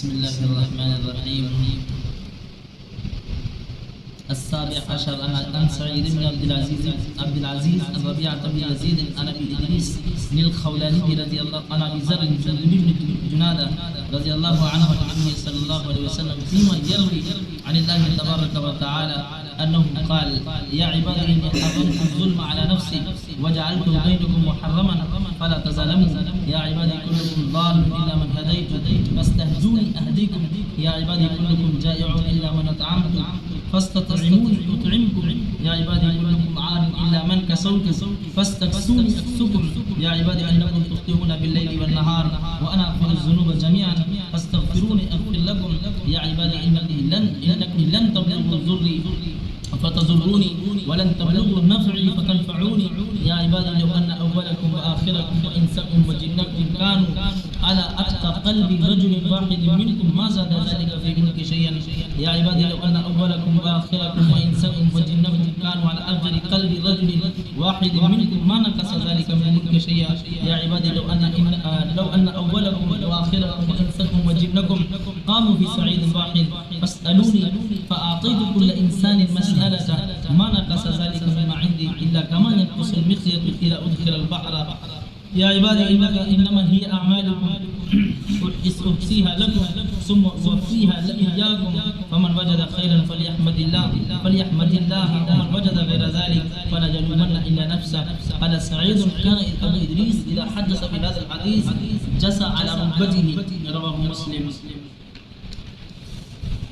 بسم الله الرحمن الرحيم. السابع عشر عن سعيد بن عبد العزيز الربيعة بن يزيد عن ابي ادريس الخولاني رضي الله عن ابي ذر بن جنادة رضي الله عنه عن النبي صلى الله عليه وسلم فيما يروي عن الله تبارك وتعالى انه قال: يا عبادي اني حرمت الظلم على نفسي وجعلت بينكم محرما فلا تظالموا. يا عبادي كلكم ضال الا من هديت فاستهدوني اهديكم. يا عبادي كلكم جائع الا من اطعمت فاستطعموني اطعمكم. يا عبادي كلكم عار الا من كسوت فاستكسوني اكسكم. يا عبادي انكم تخطئون بالليل والنهار وانا اغفر الذنوب جميعا فاستغفروني اغفر لكم. يا عبادي انكم لن تبلغوا ضري فتضروني ولن تبلغوا نفعي فتنفعوني. يا عبادي لو ان اولكم واخركم وانسكم وجنكم كانوا على اتقى قلب رجل واحد منكم ما زاد ذلك في ملك شيئا. يا عبادي لو ان اولكم واخركم وانسكم وجنكم كانوا على افجر قلب رجل واحد منكم ما نقص ذلك من ملك شيئا. يا عبادي لو ان اولكم واخركم وانسكم وجنكم قاموا في صعيد واحد فاسالوني فاعطيت كل انسان مسألة ما نقص ذلك مما عندي إلا كما ينقص المخيط إذا أدخل البحر. يا عبادي إنما هي أعمالكم أحصيها لكم ثم أوفيها إياكم فمن وجد خيرا فليحمد الله ومن وجد غير ذلك فلا يلومن إلا نفسه. قال سعيد: كان أبو إدريس إذا حدث بهذا الحديث جسى على ركبته. رواه مسلم.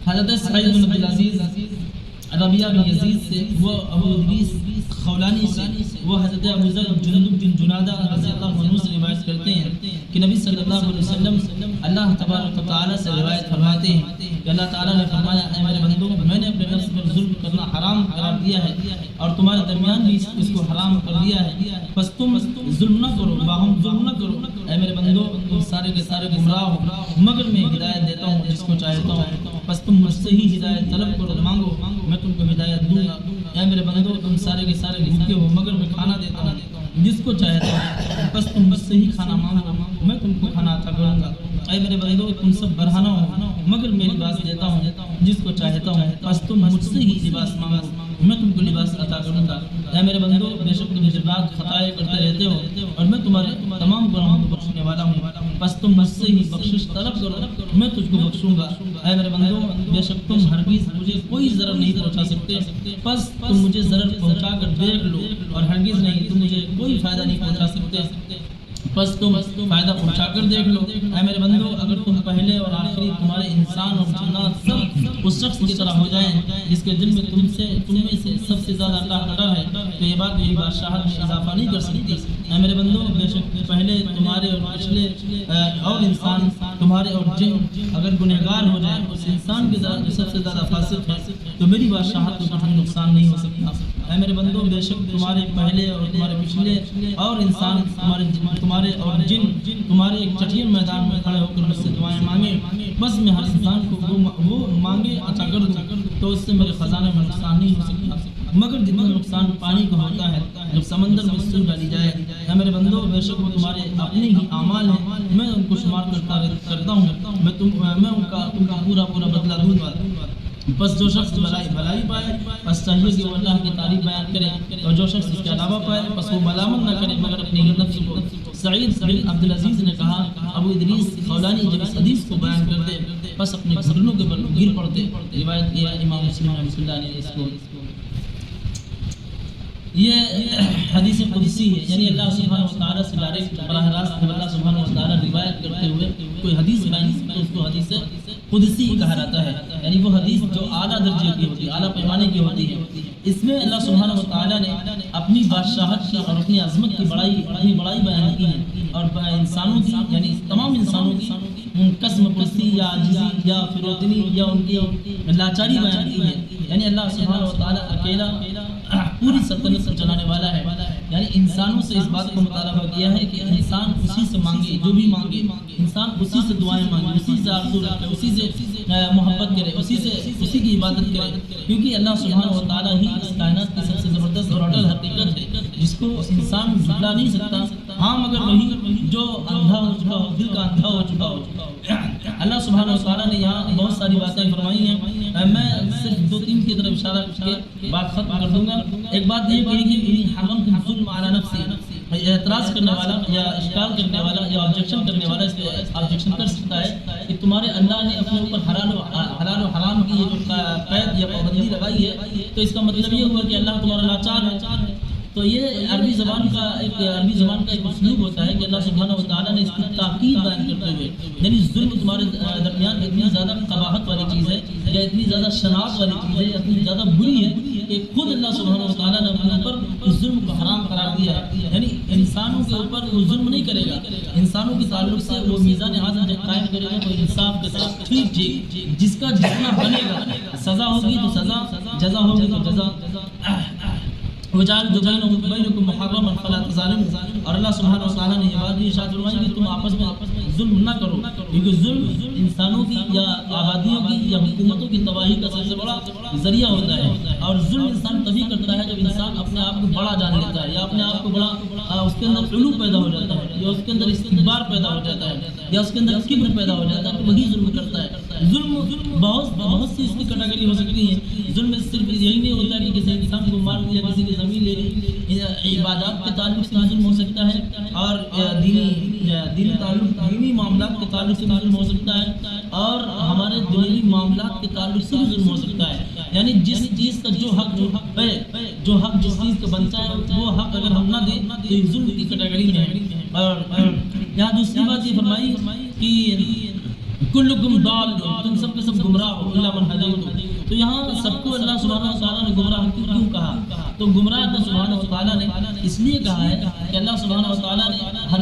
حضرت سعید بن عبد العزیز ربیعہ بن یزید سے، وہ ابو ادریس خولانی سے، وہ حضرت ابو ذر جندب بن جنادہ رضی اللہ عنہ سے روایت کرتے ہیں کہ نبی صلی اللہ علیہ وسلم اللہ تبارک و تعالیٰ سے روایت فرماتے ہیں کہ اللہ تعالیٰ نے فرمایا: اے میرے بندو، میں نے اپنے نفس پر ظلم کرنا حرام قرار دیا ہے اور تمہارے درمیان بھی اس کو حرام کر دیا ہے، بس تم ظلم نہ کرو، باہم ظلم نہ کرو۔ اے میرے بندو، تم سارے کے سارے گمراہ ہو مگر میں ہدایت دیتا ہوں جس کو چاہتا ہوں، بس تم مجھ سے ہی ہدایت طلب کرو، مانگو، میں تم کو ہدایت دوں گا۔ اے میرے بندو، تم سارے کے سارے بھوکے ہو مگر میں کھانا دیتا ہوں جس کو چاہتا ہوں، بس تم مجھ سے ہی کھانا مانگو، میں تم کو کھانا عطا کروں گا۔ اے میرے بندو، تم سب برہنہ ہو مگر میں لباس دیتا ہوں جس کو چاہتا ہوں، بس تم مجھ سے ہی لباس مانگو، میں تم کو لباس عطا کروں گا۔ اے میرے بندو، بے شک تم جب رات خطائیں کرتے رہتے ہو اور میں تمہارے تمام گناہوں کو بخشنے والا ہوں، بس تم مجھ سے ہی بخشش طلب کرو، میں تجھ کو بخشوں گا۔ اے میرے بندو، بے شک تم ہرگز مجھے کوئی ضرر نہیں پہنچا سکتے، بس تم مجھے ضرر پہنچا کر دیکھ لو، اور ہرگز نہیں تم مجھے کوئی فائدہ نہیں پہنچا سکتے، بس تم فائدہ پہنچا کر دیکھ لو۔ اے میرے بندو، اگر تم پہلے اور آخری تمہارے انسان اور جنات سب اس شخص کی طرح ہو جائیں جس کے دل میں تم میں سے سب سے زیادہ اللہ کا ڈر ہے، تو یہ بات میری بادشاہت میں اضافہ نہیں کر سکتی۔ اے میرے بندو، بے شک پہلے تمہارے اور پچھلے اور انسان، تمہارے اور جن اگر گنہگار ہو جائیں، اس انسان کے جو سب سے زیادہ فاسق ہے، تو میری بادشاہت کو کچھ نقصان نہیں ہو سکتا۔ اے میرے بندو، بے شک تمہارے پہلے اور تمہارے پچھلے اور انسان، تمہارے اور جن تمہارے ایک چٹین میدان میں کھڑے ہو کر مجھ سے دعائیں مانگے، بس میں ہر انسان کو وہ مانگے عطا کر دوں، تو اس سے میرے خزانے میں نقصان نہیں ہو سکتا، مگر جتنا نقصان پانی کا ہوتا ہے جب سمندر میں سو ڈالی جائے۔ اے میرے بندو، بے شک وہ تمہارے اپنے ہی اعمال ہیں، میں ان کو شمار کرتا ہوں، میں تم کا پورا بدلہ دوں گا۔ بس جو شخص بھلائی پائے بس چاہیے کہ وہ اللہ کی تعریف بیان کرے، اور جو شخص اس کے علاوہ پائے بس وہ ملامت نہ کرے مگر اپنی نفس کو۔ سعید بن عبد العزیز نے کہا: ابو ادریس خولانی جب اس حدیث کو بیان کرتے بس اپنے گھٹنوں کے بل گر پڑتے۔ روایت کیا امام مسلم رحمۃ اللہ علیہ اس کو۔ یہ حدیث قدسی ہے، یعنی اللہ سبحانہ و تعالیٰ سے ڈائریکٹ براہ راست اللہ سبحانہ و تعالیٰ روایت کرتے ہوئے کوئی حدیث بیان تو اس کو حدیث قدسی کہا جاتا ہے، یعنی وہ حدیث جو اعلیٰ درجے کی ہوتی ہے، اعلیٰ پیمانے کی ہوتی ہے۔ اس میں اللہ سبحانہ و تعالیٰ نے اپنی بادشاہت کی اور اپنی عظمت کی بڑائی بیان کی ہے، اور انسانوں کی یعنی تمام انسانوں کی قسم پرستی یا عاجزی یا فروتنی یا ان کی لاچاری بیان کی ہے، یعنی اللہ سبحانہ و تعالیٰ اکیلا پوری سلطنت سے چلانے والا ہے، یعنی انسانوں سے اس بات کو مطالبہ کیا ہے کہ انسان اسی سے مانگے، جو بھی مانگے انسان اسی سے دعائیں مانگے، اسی سے آرزو رکھے، اسی سے محبت کرے، اسی کی عبادت کرے، کیونکہ اللہ سبحانہ و تعالیٰ ہی اس کائنات کی سب سے زبردست اور اٹل حقیقت ہے جس کو انسان جھٹلا نہیں سکتا۔ ہاں مگر وہی جو اندھا ہو چکا ہو، دل کا اندھا ہو چکا ہو اللہ سبحانہ وتعالیٰ نے یہاں بہت ساری باتیں فرمائی ہیں، میں صرف 2-3 کی طرف اشارہ کر کے بات ختم کر دوں گا۔ ایک بات یہ کہی کہ حرمت الظلم علی نفسی، اعتراض کرنے والا یا اشکال کرنے والا یا آبجیکشن کرنے والا اس پہ آبجیکشن کر سکتا ہے کہ تمہارے اللہ نے اپنے اوپر حلال و حرام کی قید یا پابندی لگائی ہے، تو اس کا مطلب یہ ہوا کہ اللہ تمہارا لاچار ہے۔ تو یہ عربی زبان کا ایک اسلوب ہوتا ہے کہ اللہ سبحانہ وتعالیٰ نے اس کی تاکید بیان کرتے ہوئے، یعنی ظلم تمہارے درمیان اتنی زیادہ قباحت والی چیز ہے یا اتنی زیادہ شناعت والی چیز ہے یا اتنی زیادہ بری ہے کہ خود اللہ سبحانہ وتعالیٰ نے اپنے اوپر اس ظلم کو حرام قرار دیا ہے۔ یعنی انسانوں کے اوپر وہ ظلم نہیں کرے گا، انسانوں کے تعلق سے وہ میزان عدل جب قائم کرے گا تو انصاف کے ساتھ ٹھیک جس کا جتنا بنے گا، سزا ہوگی تو سزا، جزا ہوگی تو جزا۔ وجعل بینکم محرما فلا تظالموا، اور اللہ سبحانہ وتعالیٰ نے یہ بات بھی ارشاد فرمائی کہ تم آپس میں ظلم نہ کرو، کیونکہ ظلم انسانوں کی یا آبادیوں کی یا حکومتوں کی تباہی کا سب سے بڑا ذریعہ ہوتا ہے۔ اور ظلم انسان تبھی کرتا ہے جب انسان اپنے آپ کو بڑا جان لیتا ہے یا اپنے آپ کو بڑا، اس کے اندر علو پیدا ہو جاتا ہے یا اس کے اندر استکبار پیدا ہو جاتا ہے یا اس کے اندر کبر پیدا ہو جاتا ہے، تو وہی ظلم کرتا ہے۔ ظلم بہت سی اس کی کیٹیگری ہو سکتی ہے۔ ظلم صرف یہی نہیں ہوتا کہ کسی انسان کو مار دیا، کسی کی زمین لے لی، عبادات کے تعلق سے ظلم ہو سکتا ہے اور دینی معاملات کے تعلق سے ظلم ہو سکتا ہے اور ہمارے دنیوی معاملات کے تعلق سے بھی ظلم ہو سکتا ہے۔ یعنی جس چیز کا جو حق جس چیز کا بنتا ہے وہ حق اگر ہم نہ دیں تو یہ ظلم کی کیٹیگری میں ہے۔ اور یہاں دوسری بات یہ فرمائی کہ کلکم ضال، تم سب کے سب گمراہ ہو الا من ہدیت، تو یہاں سب کو اللہ سبحانہ وتعالیٰ نے گمراہ کیوں کہا؟ تو گمراہ اللہ سبحانہ وتعالیٰ نے اس لیے کہا ہے کہ اللہ سبحانہ وتعالیٰ نے ہر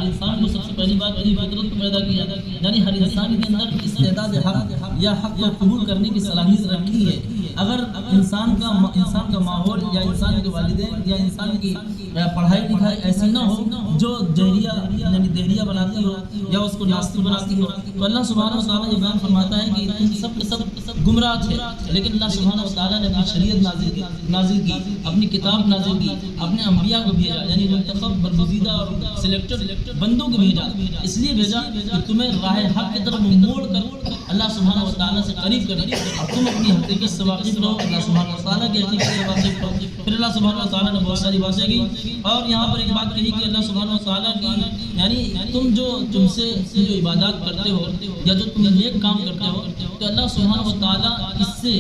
انسان کو سب سے پہلی بات فطرت کو پیدا کیا، یعنی ہر انسان کے اندر استعداد حق یا حق کو قبول کرنے کی صلاحیت رکھی ہے۔ اگر انسان کا ماحول یا انسان کے والدین یا انسان کی پڑھائی لکھائی ایسی نہ ہو جو دہریہ بناتی ہو یا اس کو ناستی بناتی ہو، تو اللہ سبحانہ وتعالیٰ یہ بیان فرماتا ہے کہ تم سب کے سب گمراہ تھے، لیکن اللہ سبحانہ وتعالیٰ نے اپنی شریعت نازل کی، اپنی کتاب نازل کی، اپنے انبیاء کو بھیجا، یعنی منتخب برگزیدہ اور سلیکٹڈ بندوں کو بھیجا، اس لیے بھیجا کہ تمہیں راہ حق کی طرف موڑ کر اللہ سبحانہ وتعالیٰ سے قریب کرے اور تم اپنی حقیقت سے واقف رہو، اللہ سبحانہ وتعالیٰ کی حقیقت سے واقف رہو۔ پھر اللہ سبحانہ وتعالیٰ نے بہت ساری باتیں کی اور یہاں پر ایک بات کہی کہ اللہ سبحانہ وتعالیٰ کی یعنی تم سے جو عبادات کرتے ہو یا جو تم نیک کام کرتے ہو تو اللہ سبحانہ وتعالیٰ اس سے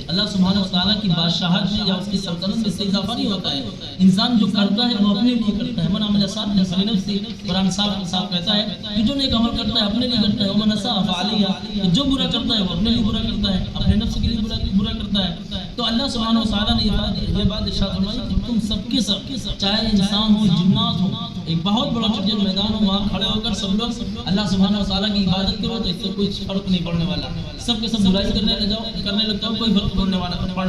اللہ سبحانہ وتعالیٰ کی بادشاہت میں یا اس کی سلطنت میں سے اضافہ نہیں ہوتا ہے۔ انسان جو کرتا ہے وہ اپنے لیے کرتا ہے، من عمل صالحا فلنفسہ، قرآن صاف کہتا ہے کہ جو نیک عمل کرتا ہے اپنے لیے کرتا ہے، ومن اساء فعلیہا، جو برا کرتا ہے وہ اپنے لیے برا کرتا ہے، اپنے نفس کے لیے برا کرتا ہے۔ تو اللہ سبحانہ وتعالیٰ نے یہ بات ارشاد فرمائی کہ تم سب کے سب چاہے انسان ہو جنات ہو، ایک بہت بڑا چرچل میدان ہو، وہاں کھڑے ہو کر سب لوگ اللہ سبحانہ وتعالیٰ کی عبادت کرو تو اس سے کوئی فرق نہیں پڑنے والا، سب کے سب برائی کرنے لگ جاؤ کوئی فرق پڑنے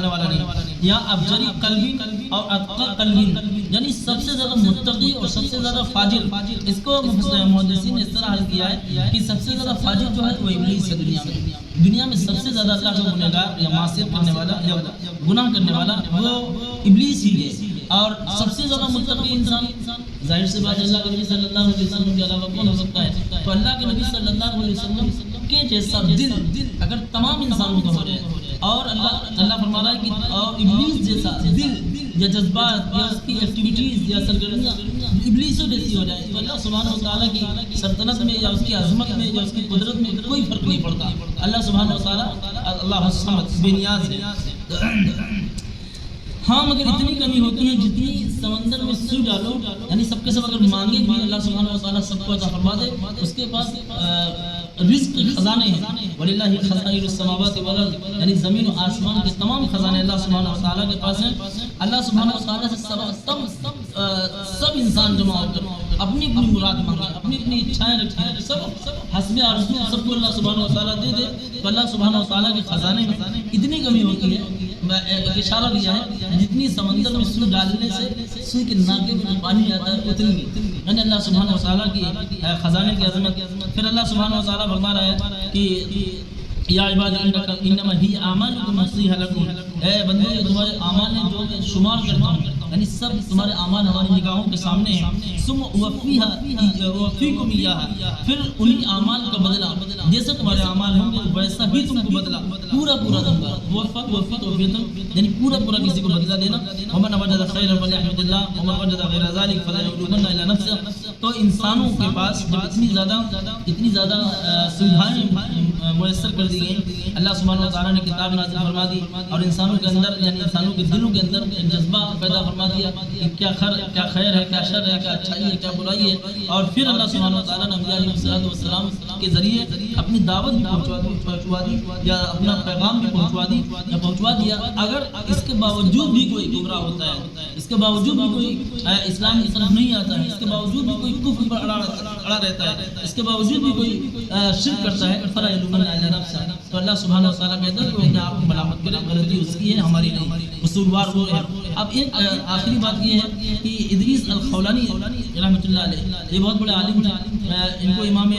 والا نہیں۔ یا افجری قلبی اور اتقی قلبی، یعنی سب سے زیادہ متقی اور سب سے زیادہ فاجر، اس کو محدثین نے اس طرح حل کیا ہے کہ سب سے زیادہ فاجر جو ہے وہ ابلیس ہے۔ دنیا میں سب سے زیادہ اللہ کا گنہگار یا معصیت کرنے والا یا گناہ کرنے والا وہ ابلیس ہی ہے، اور سب سے زیادہ متقی انسان ظاہر سے بات اللہ کے نبی صلی اللہ علیہ وسلم کے علاوہ کون ہو سکتا ہے؟ تو اللہ کے نبی صلی اللہ علیہ وسلم کے جیسا دل اگر تمام انسانوں کا ہو جائے اور اللہ فرما رہا ہے کہ اور ابلیس جیسا دل یا جذبات یا اس کی ایکٹیویٹیز یا سرگرمیاں ابلیسوں جیسی ہو جائے تو اللہ سبحانہ وتعالیٰ کی سلطنت میں یا اس کی عظمت میں یا اس کی قدرت میں کوئی فرق نہیں پڑتا۔ اللہ سبحانہ وتعالیٰ اللہ الصمد بے نیاز ہے۔ ہاں مگر اتنی کمی ہوتی ہے جتنی سمندر میں سو ڈالو، یعنی سب کے سب اگر مانگے بھی اللہ سبحانہ وتعالیٰ سب کو عطا فرما دے، اس کے پاس رزق خزانے ہیں، وَلِلَّهِ خَزَائِنُ السَّمَاوَاتِ وَالْأَرْضِ، یعنی زمین و آسمان کے تمام خزانے اللہ سبحانہ وتعالیٰ کے پاس ہیں۔ اللہ سبحانہ وتعالیٰ سے سب انسان جمع ہو کر اپنی اپنی مراد مانگے، اپنی اپنی اچھائیں رکھیں، سب حسب آرزو سب کو اللہ سبحانہ وتعالیٰ دے دے تو اللہ سبحانہ وتعالیٰ کے خزانے میں اتنی کمی ہوتی ہے، ایک اشارہ دیا ہے جتنی سمندر میں سو ڈالنے سے سو کے ناکے میں پانی آتا ہے اتنی یعنی اللہ سبحانہ وتعالیٰ کی خزانے کی عظمت۔ پھر اللہ سبحانہ وتعالیٰ فرما رہا ہے کہ یا عباد انما ہی اعمالکم احصیھا لکم، اے بندے تمہارے اعمال ہیں جو میں شمار کرتا ہوں، یعنی سب تمہارے اعمال ہماری نگاہوں کے سامنے ہیں، ثم اوفیکم ایہا، پھر انہی اعمال کا بدلہ جیسے تمہارے اعمال ہوں گے ویسا ہی تم کو بدلہ پورا دوں گا، یعنی پورا کسی کو بدلہ دینا، ومن وجد خیرا فلیحمد اللہ ومن وجد غیر ذلک فلا یلومن الا نفسہ۔ تو انسانوں کے پاس جب اتنی زیادہ سویدھائیں میسر کر دی گئی، اللہ سبحانہ وتعالیٰ نے کتاب نازل فرما دی اور انسانوں کے اندر یعنی انسانوں کے دلوں کے اندر جذبہ پیدا فرما دیا کہ کیا خیر ہے، کیا شر ہے، کیا اچھائی ہے، کیا برائی ہے، اور پھر اللہ سبحانہ وتعالیٰ نے انبیاء علیہ السلام کے ذریعے اپنی دعوت بھی پہنچوا دی یا اپنا پیغام بھی پہنچوا دیا۔ اگر اس کے باوجود بھی کوئی گمراہ ہوتا ہے، اس کے باوجود بھی کوئی اسلام کی طرف نہیں آتا ہے، اس کے باوجود بھی کوئی کفر پر اڑا رہتا ہے، اس کے باوجود بھی کوئی شرک کرتا ہے، فلا یلومن الا نفسہ، تو اللہ سبحانہ وتعالیٰ کہتا ہے کہ وہ اپنے آپ کو ملامت کرے، غلطی اس کی ہے، ہماری نہیں، قصوروار وہ ہے۔ اب ایک آخری بات یہ ہے کہ ادریس الخولانی رحمۃ اللہ علیہ، یہ بہت بڑے عالم تھے، ان کو امام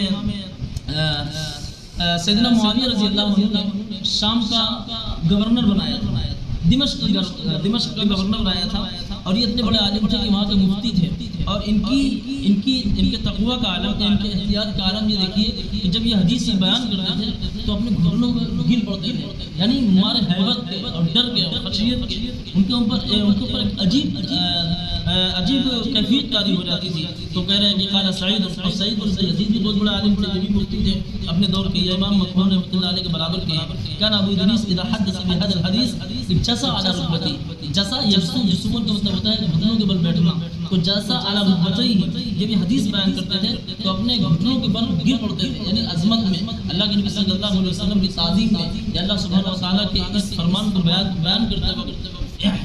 سیدنا معاویہ رضی اللہ عنہ نے شام کا گورنر بنایا تھا، دمشق کا گورنر بنایا تھا، اور یہ اتنے بڑے عالم تھے کہ وہاں کے مفتی تھے، اور ان کے تقویٰ کا عالم تھا، ان کے احتیاط کا عالم۔ یہ دیکھیے کہ جب یہ حدیث بیان کرتے تھے تو اپنے گھٹنوں کو گر پڑتے تھے، یعنی ہمارے حیبت کے اور ڈر کے اور خشیت کے ان کے اوپر ایک عجیب کیفیت تاری ہو جاتی تھی۔ تو کہہ رہے ہیں کہ قال سعید بن یزید بھی بہت بڑا عالم تھے، یہ بھی مفتی تھے اپنے دور کے، یہ امام مقبول رحمۃ اللہ علیہ کے برابر کے ہیں۔ کان ابو ادریس اذا حدث بهذا الحديث جسا علی ركبتی، جسا یسون کا مطلب ہوتا ہے گھٹنوں کے بل بیٹھنا، تو جسا علی ركبتی، جب یہ حدیث بیان کرتے تھے تو اپنے گھٹنوں کے بل گر پڑتے تھے، یعنی عظمت میں، اللہ کے نبی صلی اللہ علیہ وسلم کی تعظیم میں، یا اللہ سبحانہ وتعالیٰ کے اس فرمان کو بیان کرتے وقت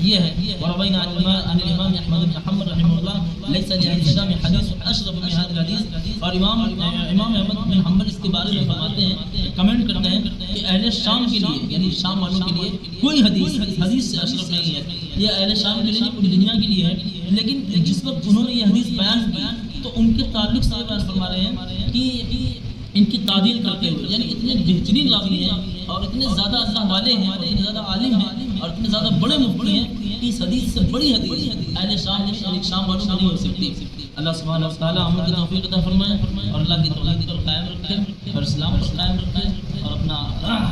یہ ہے۔ وروینا عن الامام احمد بن حنبل رحمہ اللہ لیس لاہل الشام حدیث اشرف من هذا الحدیث، اور امام احمد بن حنبل اس کے بارے میں فرماتے ہیں، کمنٹ کرتے ہیں کہ اہل شام کے لیے، یعنی شام والوں کے لیے کوئی حدیث سے اشرف نہیں ہے، یہ اہل شام کے لیے پوری دنیا کے لیے ہے، لیکن جس وقت انہوں نے یہ حدیث بیان کی تو ان کے تعلق سے بیان فرما رہے ہیں کہ ان کی تعدیل کرتے ہوئے، یعنی اتنے بہترین راوی ہیں اور اتنے زیادہ اللہ والے ہیں اور اتنے زیادہ عالم ہیں اور اتنے زیادہ بڑے مفتی ہیں کہ اس حدیث سے بڑی حدیث اہل شام والوں میں نہیں ہو سکتی۔ اللہ سبحانہ وتعالیٰ ہم کی توفیق عطا فرمائے اور اللہ کی توحید پر قائم رکھے اور اسلام پر قائم رکھے اور اپنا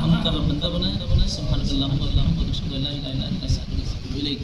ہم کا بندہ بنائے۔ سبحانک اللہم و بحمدک، اشہد ان لا الہ الا انت، استغفرک و اتوب الیک۔